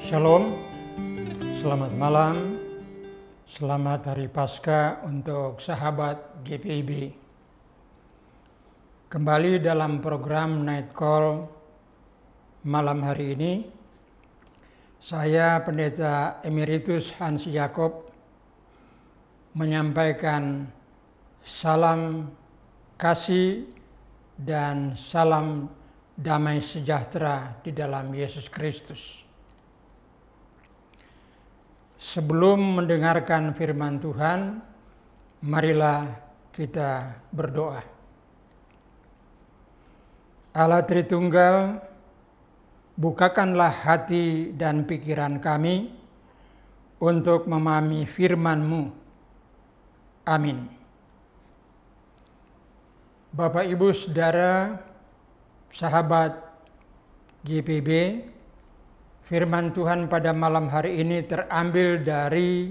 Shalom, selamat malam, selamat Hari Paskah untuk sahabat GPIB. Kembali dalam program Night Call malam hari ini, saya Pendeta Emeritus Hans Yakob menyampaikan salam kasih dan salam damai sejahtera di dalam Yesus Kristus. Sebelum mendengarkan firman Tuhan, marilah kita berdoa. Allah Tritunggal, bukakanlah hati dan pikiran kami untuk memahami firman-Mu. Amin. Bapak, Ibu, Saudara, sahabat GPIB, firman Tuhan pada malam hari ini terambil dari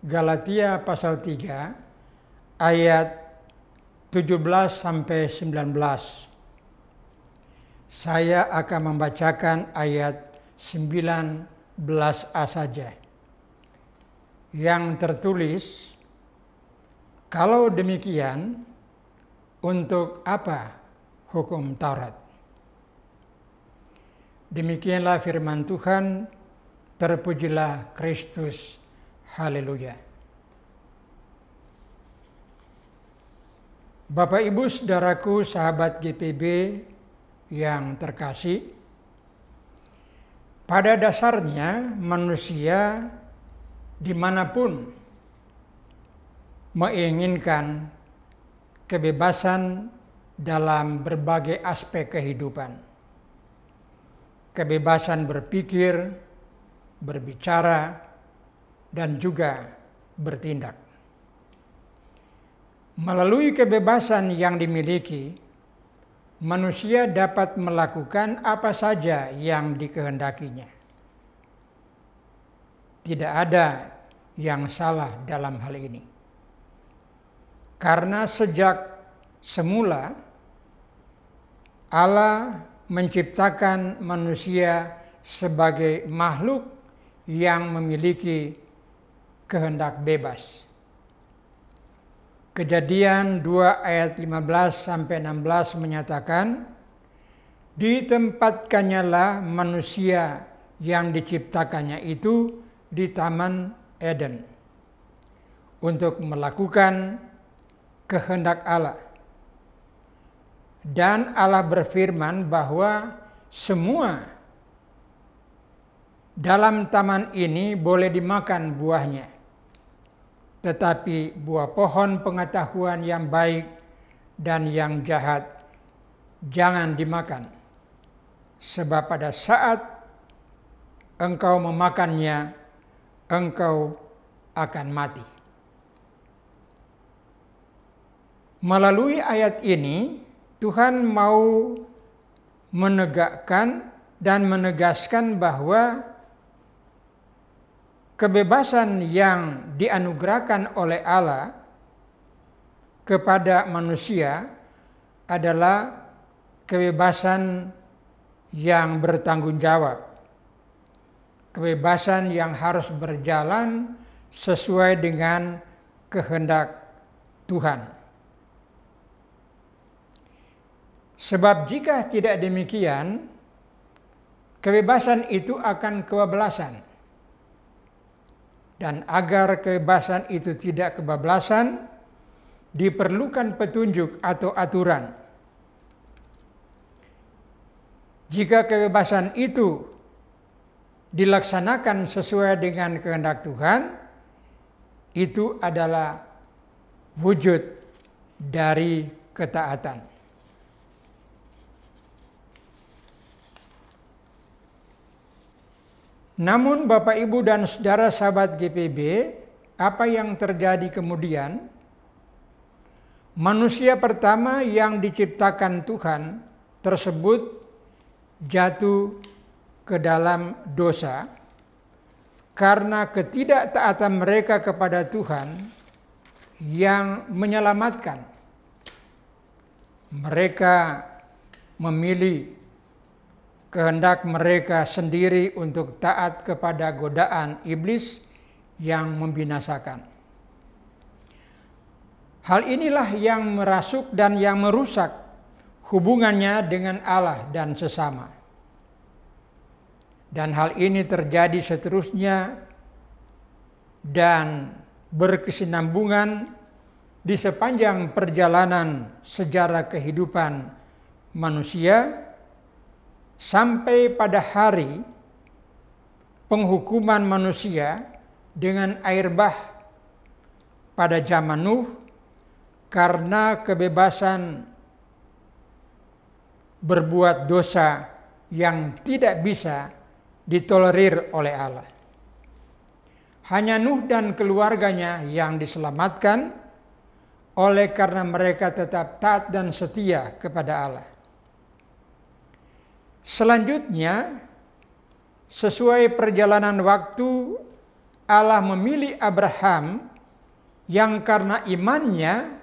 Galatia pasal 3 ayat 17 sampai 19. Saya akan membacakan ayat 19a saja. Yang tertulis, kalau demikian, untuk apa hukum Taurat? Demikianlah firman Tuhan, terpujilah Kristus, haleluya. Bapak, Ibu, Saudaraku, sahabat GPIB yang terkasih, pada dasarnya manusia dimanapun menginginkan kebebasan dalam berbagai aspek kehidupan. Kebebasan berpikir, berbicara, dan juga bertindak. Melalui kebebasan yang dimiliki, manusia dapat melakukan apa saja yang dikehendakinya. Tidak ada yang salah dalam hal ini. Karena sejak semula Allah menciptakan manusia sebagai makhluk yang memiliki kehendak bebas. Kejadian 2 ayat 15 sampai 16 menyatakan, ditempatkannya manusia yang diciptakannya itu di Taman Eden untuk melakukan kehendak Allah. Dan Allah berfirman bahwa semua dalam taman ini boleh dimakan buahnya. Tetapi buah pohon pengetahuan yang baik dan yang jahat jangan dimakan. Sebab pada saat engkau memakannya, engkau akan mati. Melalui ayat ini, Tuhan mau menegakkan dan menegaskan bahwa kebebasan yang dianugerahkan oleh Allah kepada manusia adalah kebebasan yang bertanggung jawab. Kebebasan yang harus berjalan sesuai dengan kehendak Tuhan. Sebab jika tidak demikian, kebebasan itu akan kebablasan. Dan agar kebebasan itu tidak kebablasan, diperlukan petunjuk atau aturan. Jika kebebasan itu dilaksanakan sesuai dengan kehendak Tuhan, itu adalah wujud dari ketaatan. Namun Bapak, Ibu, dan Saudara sahabat GPIB, apa yang terjadi kemudian? Manusia pertama yang diciptakan Tuhan tersebut jatuh ke dalam dosa karena ketidaktaatan mereka kepada Tuhan yang menyelamatkan. Mereka memilih kehendak mereka sendiri untuk taat kepada godaan iblis yang membinasakan. Hal inilah yang merasuk dan yang merusak hubungannya dengan Allah dan sesama. Dan hal ini terjadi seterusnya dan berkesinambungan di sepanjang perjalanan sejarah kehidupan manusia sampai pada hari penghukuman manusia dengan air bah pada zaman Nuh karena kebebasan berbuat dosa yang tidak bisa ditolerir oleh Allah. Hanya Nuh dan keluarganya yang diselamatkan oleh karena mereka tetap taat dan setia kepada Allah. Selanjutnya, sesuai perjalanan waktu, Allah memilih Abraham yang karena imannya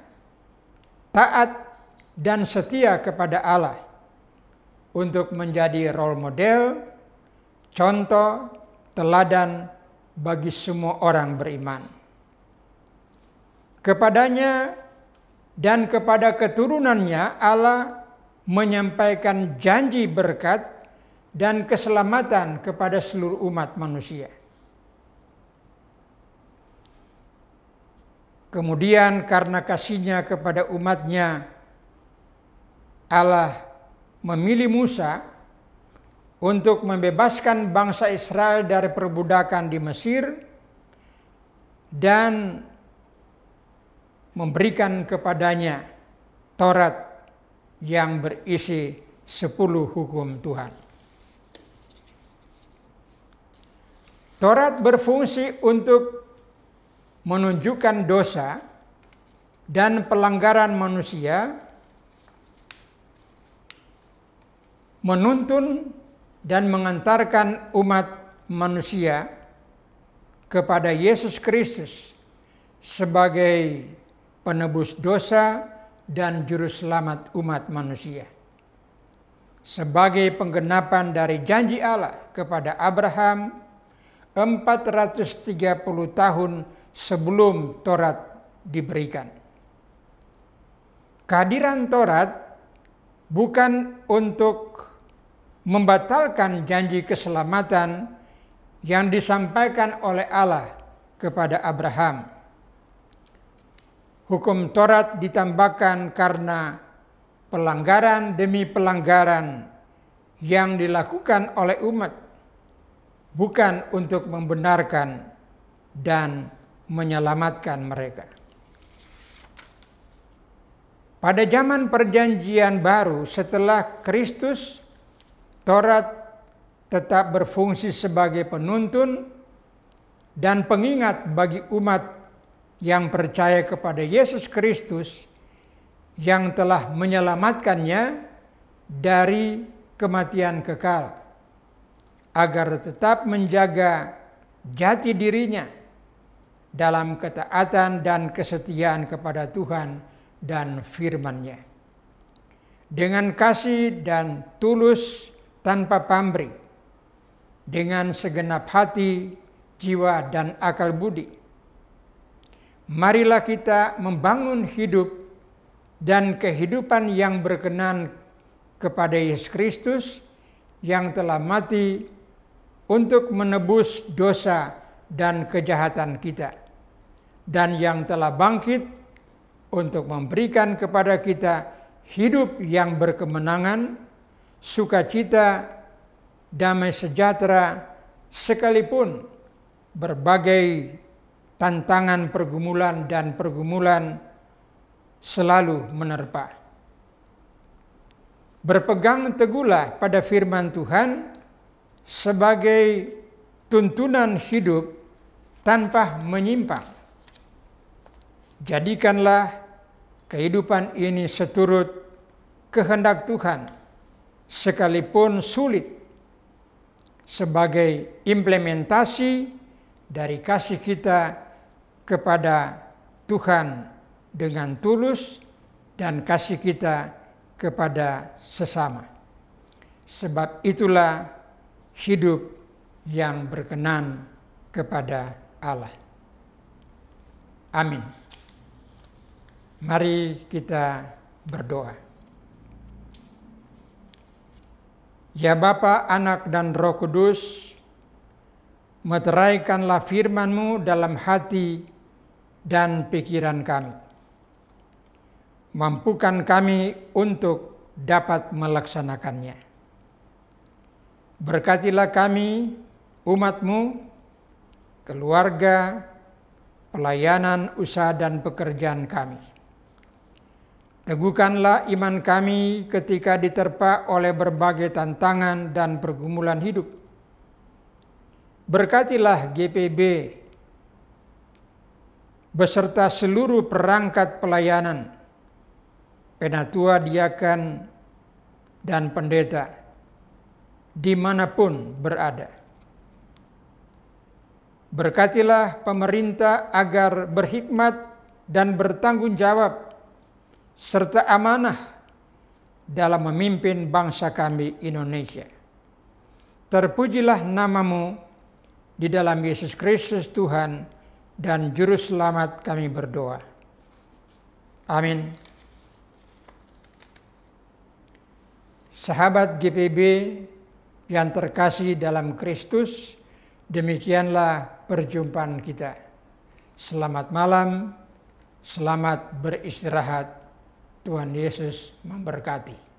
taat dan setia kepada Allah untuk menjadi role model, contoh, teladan bagi semua orang beriman. Kepadanya dan kepada keturunannya Allah menyampaikan janji berkat dan keselamatan kepada seluruh umat manusia. Kemudian karena kasihnya kepada umatnya, Allah memilih Musa untuk membebaskan bangsa Israel dari perbudakan di Mesir dan memberikan kepadanya Taurat yang berisi 10 hukum Tuhan. Taurat berfungsi untuk menunjukkan dosa dan pelanggaran manusia, menuntun dan mengantarkan umat manusia kepada Yesus Kristus sebagai penebus dosa dan juru selamat umat manusia. Sebagai penggenapan dari janji Allah kepada Abraham 430 tahun sebelum Taurat diberikan. Kehadiran Taurat bukan untuk membatalkan janji keselamatan yang disampaikan oleh Allah kepada Abraham. Hukum Taurat ditambahkan karena pelanggaran demi pelanggaran yang dilakukan oleh umat, bukan untuk membenarkan dan menyelamatkan mereka. Pada zaman Perjanjian Baru setelah Kristus, Taurat tetap berfungsi sebagai penuntun dan pengingat bagi umat yang percaya kepada Yesus Kristus yang telah menyelamatkannya dari kematian kekal, agar tetap menjaga jati dirinya dalam ketaatan dan kesetiaan kepada Tuhan dan firman-Nya. Dengan kasih dan tulus tanpa pamrih, dengan segenap hati, jiwa, dan akal budi, marilah kita membangun hidup dan kehidupan yang berkenan kepada Yesus Kristus yang telah mati untuk menebus dosa dan kejahatan kita, dan yang telah bangkit untuk memberikan kepada kita hidup yang berkemenangan, sukacita, damai sejahtera, sekalipun berbagai tantangan pergumulan dan pergumulan selalu menerpa. Berpegang teguhlah pada firman Tuhan sebagai tuntunan hidup tanpa menyimpang. Jadikanlah kehidupan ini seturut kehendak Tuhan, sekalipun sulit, sebagai implementasi dari kasih kita kepada Tuhan dengan tulus dan kasih kita kepada sesama. Sebab itulah hidup yang berkenan kepada Allah. Amin. Mari kita berdoa. Ya Bapa, Anak, dan Roh Kudus, meteraikanlah firman-Mu dalam hati dan pikiran kami. Mampukan kami untuk dapat melaksanakannya. Berkatilah kami, umat-Mu, keluarga, pelayanan, usaha, dan pekerjaan kami. Teguhkanlah iman kami ketika diterpa oleh berbagai tantangan dan pergumulan hidup. Berkatilah GPB beserta seluruh perangkat pelayanan, penatua, diakan, dan pendeta, dimanapun berada. Berkatilah pemerintah agar berhikmat dan bertanggung jawab serta amanah dalam memimpin bangsa kami Indonesia. Terpujilah nama-Mu di dalam Yesus Kristus Tuhan dan Juru Selamat kami berdoa. Amin. Sahabat GPB yang terkasih dalam Kristus, demikianlah perjumpaan kita. Selamat malam, selamat beristirahat. Tuhan Yesus memberkati.